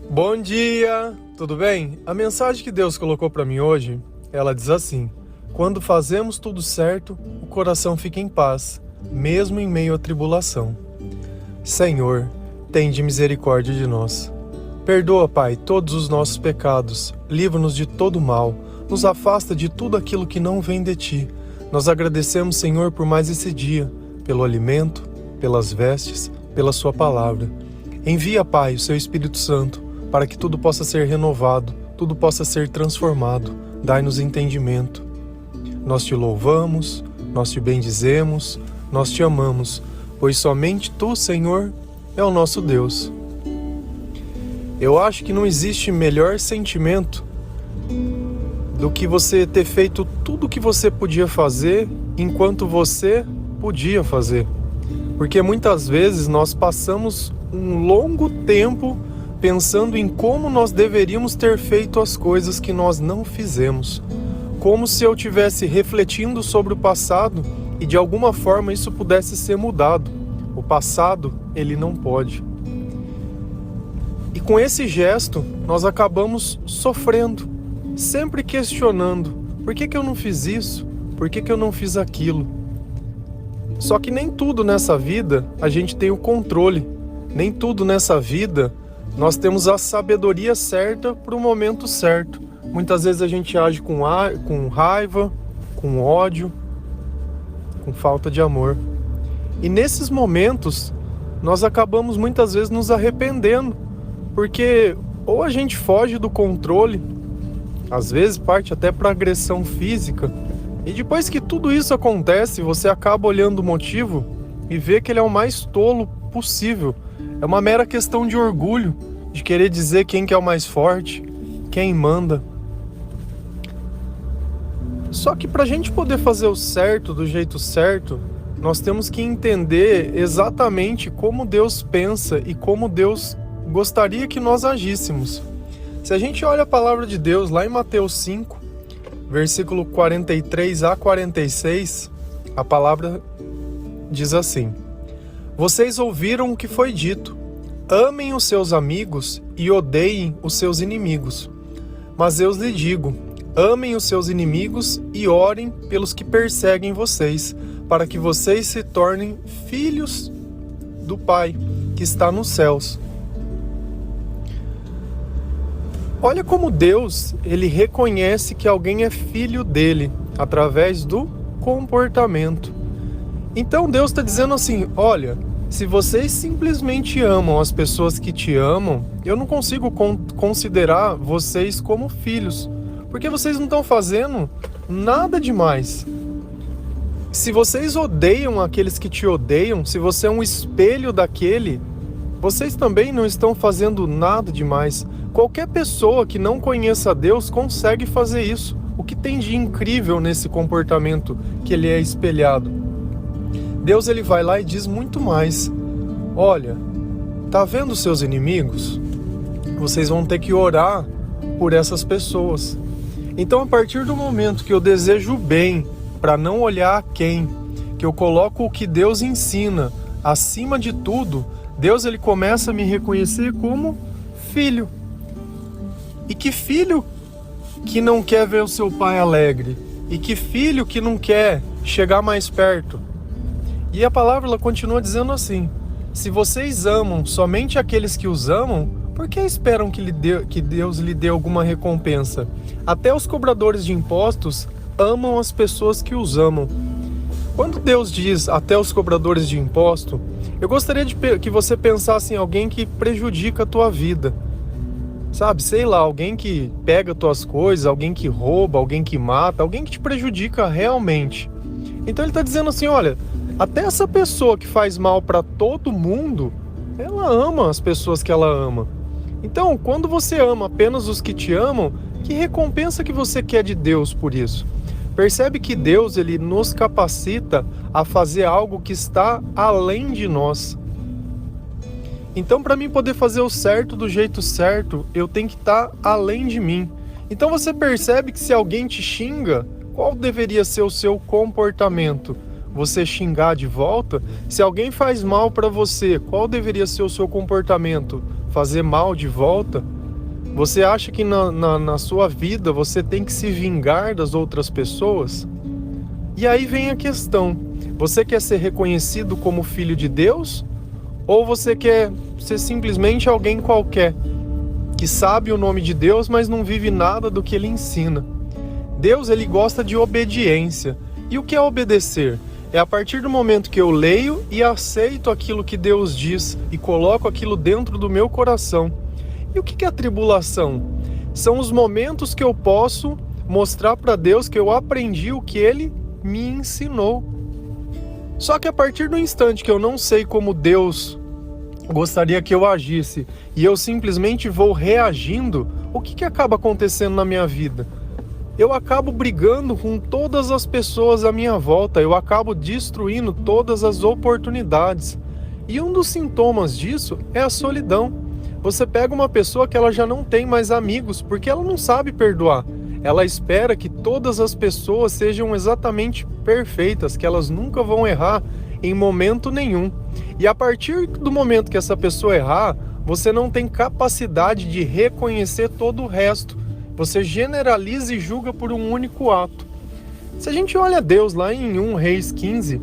Bom dia, tudo bem? A mensagem que Deus colocou para mim hoje, ela diz assim: quando fazemos tudo certo, o coração fica em paz, mesmo em meio à tribulação. Senhor, tende misericórdia de nós. Perdoa, Pai, todos os nossos pecados, livra-nos de todo mal, nos afasta de tudo aquilo que não vem de Ti. Nós agradecemos, Senhor, por mais esse dia, pelo alimento, pelas vestes, pela Sua palavra. Envia, Pai, o Seu Espírito Santo, para que tudo possa ser renovado, tudo possa ser transformado. Dai-nos entendimento. Nós Te louvamos, nós Te bendizemos, nós Te amamos, pois somente Tu, Senhor, é o nosso Deus. Eu acho que não existe melhor sentimento do que você ter feito tudo o que você podia fazer enquanto você podia fazer. Porque muitas vezes nós passamos um longo tempo pensando em como nós deveríamos ter feito as coisas que nós não fizemos. Como se eu estivesse refletindo sobre o passado e de alguma forma isso pudesse ser mudado. O passado, ele não pode. E com esse gesto, nós acabamos sofrendo, sempre questionando: por que eu não fiz isso? Por que eu não fiz aquilo? Só que nem tudo nessa vida a gente tem o controle. Nem tudo nessa vida nós temos a sabedoria certa para o momento certo. Muitas vezes a gente age com raiva, com ódio, com falta de amor. E nesses momentos nós acabamos muitas vezes nos arrependendo, porque ou a gente foge do controle, às vezes parte até para agressão física, e depois que tudo isso acontece, você acaba olhando o motivo e vê que ele é o mais tolo possível. É uma mera questão de orgulho, de querer dizer quem que é o mais forte, quem manda. Só que para a gente poder fazer o certo do jeito certo, nós temos que entender exatamente como Deus pensa e como Deus gostaria que nós agíssemos. Se a gente olha a palavra de Deus lá em Mateus 5, versículo 43 a 46, a palavra diz assim: vocês ouviram o que foi dito: amem os seus amigos e odeiem os seus inimigos. Mas eu lhes digo: amem os seus inimigos e orem pelos que perseguem vocês, para que vocês se tornem filhos do Pai que está nos céus. Olha como Deus, ele reconhece que alguém é filho dele através do comportamento. Então Deus está dizendo assim: olha, se vocês simplesmente amam as pessoas que te amam, eu não consigo considerar vocês como filhos, porque vocês não estão fazendo nada demais. Se vocês odeiam aqueles que te odeiam, se você é um espelho daquele, vocês também não estão fazendo nada demais. Qualquer pessoa que não conheça Deus consegue fazer isso. O que tem de incrível nesse comportamento que ele é espelhado? Deus, ele vai lá e diz muito mais. Olha, tá vendo os seus inimigos? Vocês vão ter que orar por essas pessoas. Então, a partir do momento que eu desejo o bem, para não olhar a quem, que eu coloco o que Deus ensina acima de tudo, Deus, ele começa a me reconhecer como filho. E que filho que não quer ver o seu pai alegre? E que filho que não quer chegar mais perto? E a palavra, ela continua dizendo assim: se vocês amam somente aqueles que os amam, por que esperam que Deus lhe dê alguma recompensa? Até os cobradores de impostos amam as pessoas que os amam. Quando Deus diz até os cobradores de imposto, eu gostaria que você pensasse em alguém que prejudica a tua vida. Sabe, sei lá, alguém que pega tuas coisas, alguém que rouba, alguém que mata, alguém que te prejudica realmente. Então ele está dizendo assim: olha, até essa pessoa que faz mal para todo mundo, ela ama as pessoas que ela ama. Então, quando você ama apenas os que te amam, que recompensa que você quer de Deus por isso? Percebe que Deus, ele nos capacita a fazer algo que está além de nós. Então, para mim poder fazer o certo do jeito certo, eu tenho que estar além de mim. Então você percebe que se alguém te xinga, qual deveria ser o seu comportamento? Você xingar de volta? Se alguém faz mal para você, qual deveria ser o seu comportamento? fazer mal de volta? Você acha que na sua vida você tem que se vingar das outras pessoas? E aí vem a questão, você quer ser reconhecido como filho de Deus? Ou você quer ser simplesmente alguém qualquer, que sabe o nome de Deus, mas não vive nada do que ele ensina? Deus, ele gosta de obediência. E o que é obedecer? É a partir do momento que eu leio e aceito aquilo que Deus diz e coloco aquilo dentro do meu coração. E o que é a tribulação? São os momentos que eu posso mostrar para Deus que eu aprendi o que Ele me ensinou. Só que a partir do instante que eu não sei como Deus gostaria que eu agisse e eu simplesmente vou reagindo, o que acaba acontecendo na minha vida? Eu acabo brigando com todas as pessoas à minha volta, eu acabo destruindo todas as oportunidades. E um dos sintomas disso é a solidão. Você pega uma pessoa que ela já não tem mais amigos, porque ela não sabe perdoar. Ela espera que todas as pessoas sejam exatamente perfeitas, que elas nunca vão errar em momento nenhum. E a partir do momento que essa pessoa errar, você não tem capacidade de reconhecer todo o resto. Você generaliza e julga por um único ato. Se a gente olha Deus lá em 1 Reis 15,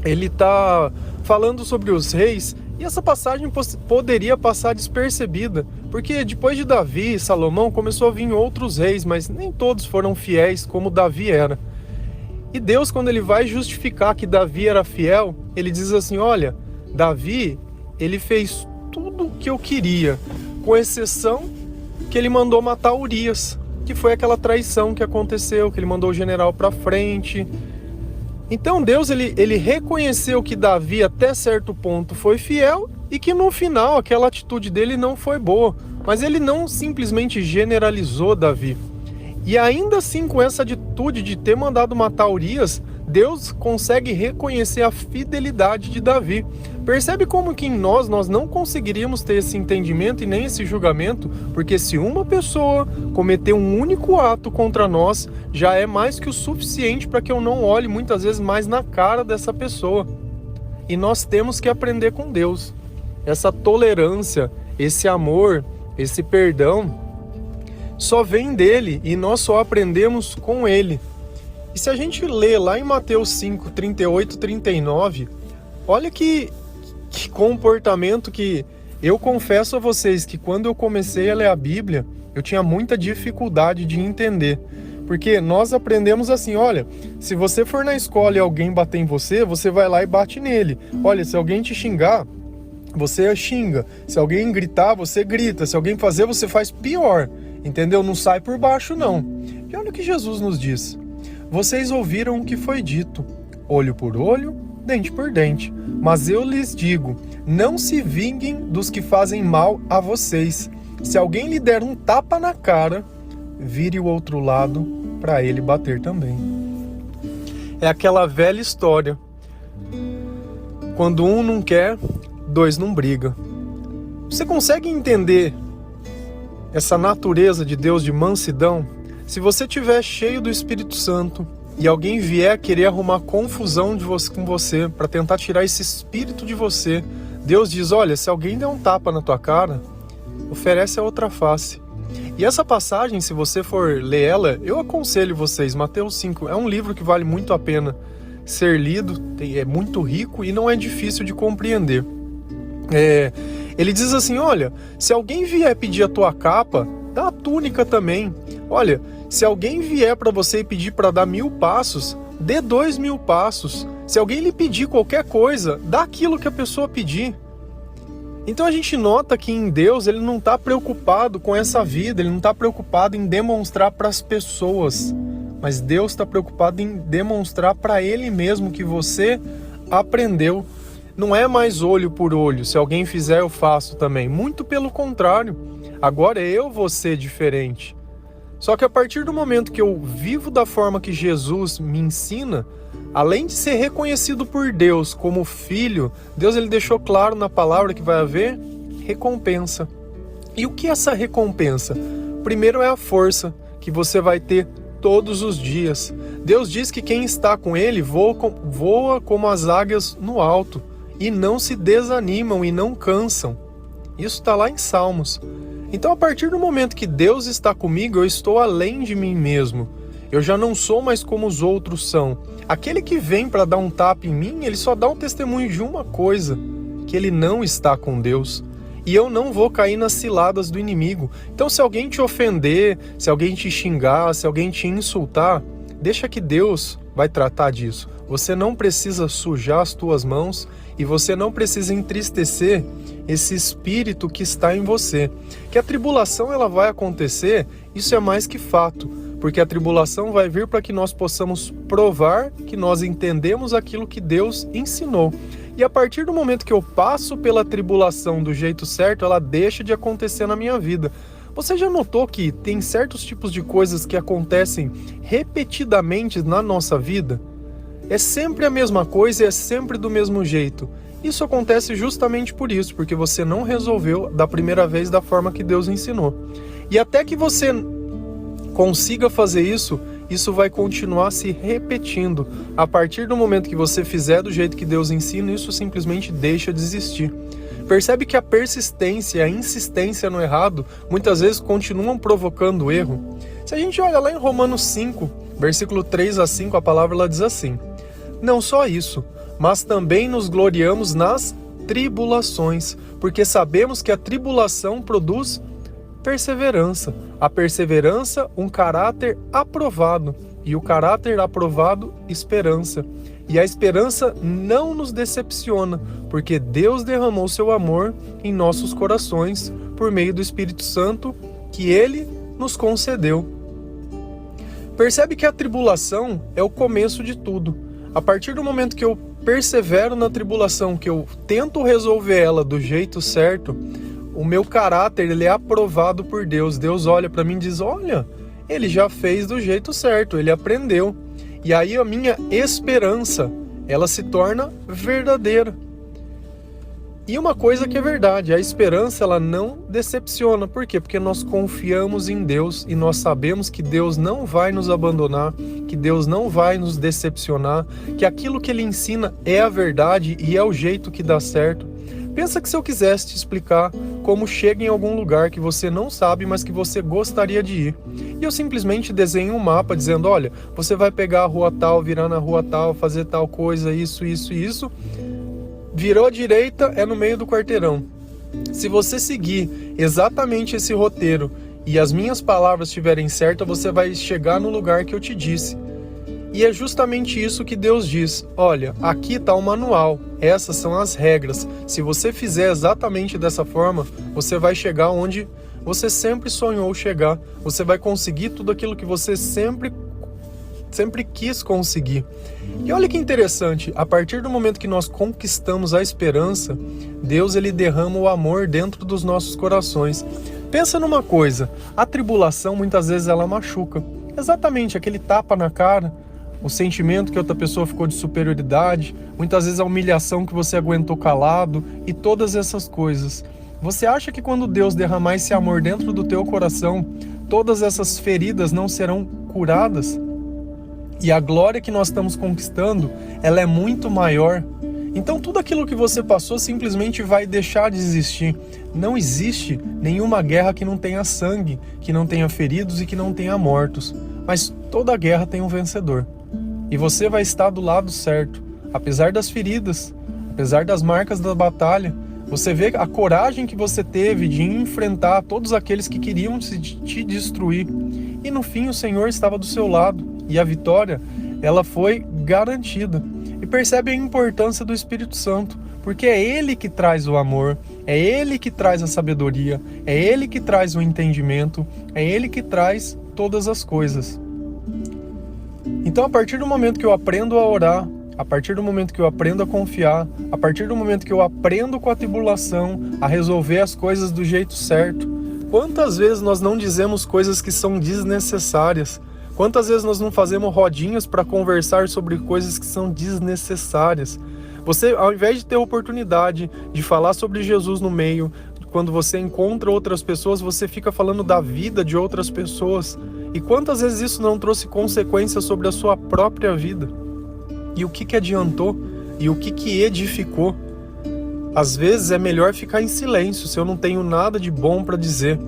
ele está falando sobre os reis, e essa passagem poderia passar despercebida, porque depois de Davi e Salomão começou a vir outros reis, mas nem todos foram fiéis como Davi era. E Deus, quando ele vai justificar que Davi era fiel, ele diz assim, olha, Davi, ele fez tudo o que eu queria, com exceção que ele mandou matar Urias, que foi aquela traição que aconteceu, que ele mandou o general para frente. Então Deus ele reconheceu que Davi até certo ponto foi fiel e que no final aquela atitude dele não foi boa, mas ele não simplesmente generalizou Davi. E ainda assim, com essa atitude de ter mandado matar Urias, Deus consegue reconhecer a fidelidade de Davi. Percebe como que em nós não conseguiríamos ter esse entendimento e nem esse julgamento, porque se uma pessoa cometer um único ato contra nós, já é mais que o suficiente para que eu não olhe muitas vezes mais na cara dessa pessoa. E nós temos que aprender com Deus. Essa tolerância, esse amor, esse perdão, só vem dele e nós só aprendemos com ele. E se a gente lê lá em Mateus 5, 38, 39, olha que comportamento que eu confesso a vocês que quando eu comecei a ler a Bíblia, eu tinha muita dificuldade de entender. Porque nós aprendemos assim, olha, se você for na escola e alguém bater em você, você vai lá e bate nele. Olha, se alguém te xingar, você xinga. Se alguém gritar, você grita. Se alguém fazer, você faz pior. Entendeu? Não sai por baixo, não. E olha o que Jesus nos diz. Vocês ouviram o que foi dito, olho por olho, dente por dente. Mas eu lhes digo, não se vinguem dos que fazem mal a vocês. Se alguém lhe der um tapa na cara, vire o outro lado para ele bater também. É aquela velha história. Quando um não quer, dois não brigam. Você consegue entender essa natureza de Deus de mansidão? Se você estiver cheio do Espírito Santo e alguém vier querer arrumar confusão com você para tentar tirar esse espírito de você, Deus diz, olha, se alguém der um tapa na tua cara, oferece a outra face. E essa passagem, se você for ler ela, eu aconselho vocês, Mateus 5, é um livro que vale muito a pena ser lido, é muito rico e não é difícil de compreender. Ele diz assim, olha, se alguém vier pedir a tua capa, dá a túnica também. Olha, se alguém vier para você e pedir para dar 1000 passos, dê 2000 passos. Se alguém lhe pedir qualquer coisa, dá aquilo que a pessoa pedir. Então a gente nota que em Deus ele não está preocupado com essa vida, ele não está preocupado em demonstrar para as pessoas, mas Deus está preocupado em demonstrar para Ele mesmo que você aprendeu. Não é mais olho por olho, se alguém fizer eu faço também, muito pelo contrário, agora eu vou ser diferente. Só que a partir do momento que eu vivo da forma que Jesus me ensina, além de ser reconhecido por Deus como filho, Deus ele deixou claro na palavra que vai haver recompensa. E o que é essa recompensa? Primeiro é a força que você vai ter todos os dias. Deus diz que quem está com Ele voa como as águias no alto e não se desanimam e não cansam. Isso está lá em Salmos. Então, a partir do momento que Deus está comigo, eu estou além de mim mesmo. Eu já não sou mais como os outros são. Aquele que vem para dar um tapa em mim, ele só dá um testemunho de uma coisa, que ele não está com Deus. E eu não vou cair nas ciladas do inimigo. Então, se alguém te ofender, se alguém te xingar, se alguém te insultar, deixa que Deus vai tratar disso. Você não precisa sujar as tuas mãos e você não precisa entristecer esse espírito que está em você. Que a tribulação ela vai acontecer, isso é mais que fato, porque a tribulação vai vir para que nós possamos provar que nós entendemos aquilo que Deus ensinou. E a partir do momento que eu passo pela tribulação do jeito certo, ela deixa de acontecer na minha vida. Você já notou que tem certos tipos de coisas que acontecem repetidamente na nossa vida? É sempre a mesma coisa e é sempre do mesmo jeito. Isso acontece justamente por isso, porque você não resolveu da primeira vez da forma que Deus ensinou. E até que você consiga fazer isso, isso vai continuar se repetindo. A partir do momento que você fizer do jeito que Deus ensina, isso simplesmente deixa de existir. Percebe que a persistência e a insistência no errado muitas vezes continuam provocando o erro? Se a gente olha lá em Romanos 5, versículo 3 a 5, a palavra ela diz assim: não só isso, mas também nos gloriamos nas tribulações, porque sabemos que a tribulação produz perseverança. A perseverança, um caráter aprovado. E o caráter aprovado, esperança. E a esperança não nos decepciona, porque Deus derramou seu amor em nossos corações por meio do Espírito Santo que Ele nos concedeu. Percebe que a tribulação é o começo de tudo. A partir do momento que eu persevero na tribulação, que eu tento resolver ela do jeito certo, o meu caráter ele é aprovado por Deus. Deus olha para mim e diz: olha, ele já fez do jeito certo, ele aprendeu. E aí a minha esperança, ela se torna verdadeira. E uma coisa que é verdade, a esperança ela não decepciona. Por quê? Porque nós confiamos em Deus e nós sabemos que Deus não vai nos abandonar, que Deus não vai nos decepcionar, que aquilo que Ele ensina é a verdade e é o jeito que dá certo. Pensa que se eu quisesse te explicar como chega em algum lugar que você não sabe, mas que você gostaria de ir, e eu simplesmente desenho um mapa dizendo: olha, você vai pegar a rua tal, virar na rua tal, fazer tal coisa, isso, virou à direita, é no meio do quarteirão. Se você seguir exatamente esse roteiro e as minhas palavras estiverem certas, você vai chegar no lugar que eu te disse. E é justamente isso que Deus diz: olha, aqui está o manual, essas são as regras. Se você fizer exatamente dessa forma, você vai chegar onde você sempre sonhou chegar. Você vai conseguir tudo aquilo que você sempre quis conseguir. E olha que interessante, a partir do momento que nós conquistamos a esperança, Deus ele derrama o amor dentro dos nossos corações. Pensa numa coisa, a tribulação muitas vezes ela machuca. Exatamente, aquele tapa na cara, o sentimento que outra pessoa ficou de superioridade, muitas vezes a humilhação que você aguentou calado e todas essas coisas. Você acha que quando Deus derramar esse amor dentro do teu coração, todas essas feridas não serão curadas? E a glória que nós estamos conquistando, ela é muito maior. Então tudo aquilo que você passou simplesmente vai deixar de existir. Não existe nenhuma guerra que não tenha sangue, que não tenha feridos e que não tenha mortos. Mas toda guerra tem um vencedor. E você vai estar do lado certo. Apesar das feridas, apesar das marcas da batalha, você vê a coragem que você teve de enfrentar todos aqueles que queriam te destruir. E no fim o Senhor estava do seu lado. E a vitória, ela foi garantida. E percebe a importância do Espírito Santo, porque é Ele que traz o amor, é Ele que traz a sabedoria, é Ele que traz o entendimento, é Ele que traz todas as coisas. Então, a partir do momento que eu aprendo a orar, a partir do momento que eu aprendo a confiar, a partir do momento que eu aprendo com a tribulação a resolver as coisas do jeito certo, quantas vezes nós não dizemos coisas que são desnecessárias? Quantas vezes nós não fazemos rodinhas para conversar sobre coisas que são desnecessárias? Você, ao invés de ter a oportunidade de falar sobre Jesus no meio, quando você encontra outras pessoas, você fica falando da vida de outras pessoas. E quantas vezes isso não trouxe consequências sobre a sua própria vida? E o que adiantou? E o que edificou? Às vezes é melhor ficar em silêncio se eu não tenho nada de bom para dizer.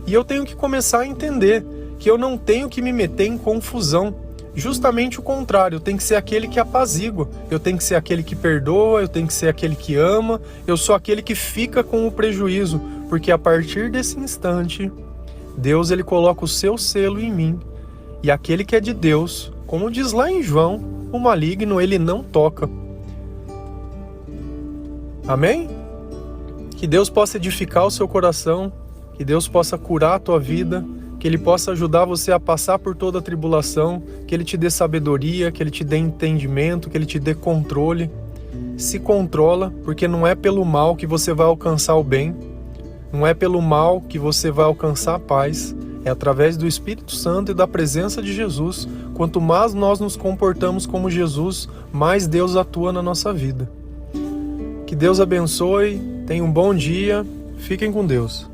E eu tenho que começar a entender que eu não tenho que me meter em confusão. Justamente o contrário, eu tenho que ser aquele que apazigua, eu tenho que ser aquele que perdoa, eu tenho que ser aquele que ama, eu sou aquele que fica com o prejuízo, porque a partir desse instante, Deus ele coloca o seu selo em mim, e aquele que é de Deus, como diz lá em João, o maligno ele não toca. Amém? Que Deus possa edificar o seu coração, que Deus possa curar a tua vida, que Ele possa ajudar você a passar por toda a tribulação, que Ele te dê sabedoria, que Ele te dê entendimento, que Ele te dê controle. Se controla, porque não é pelo mal que você vai alcançar o bem, não é pelo mal que você vai alcançar a paz, é através do Espírito Santo e da presença de Jesus. Quanto mais nós nos comportamos como Jesus, mais Deus atua na nossa vida. Que Deus abençoe, tenha um bom dia, fiquem com Deus.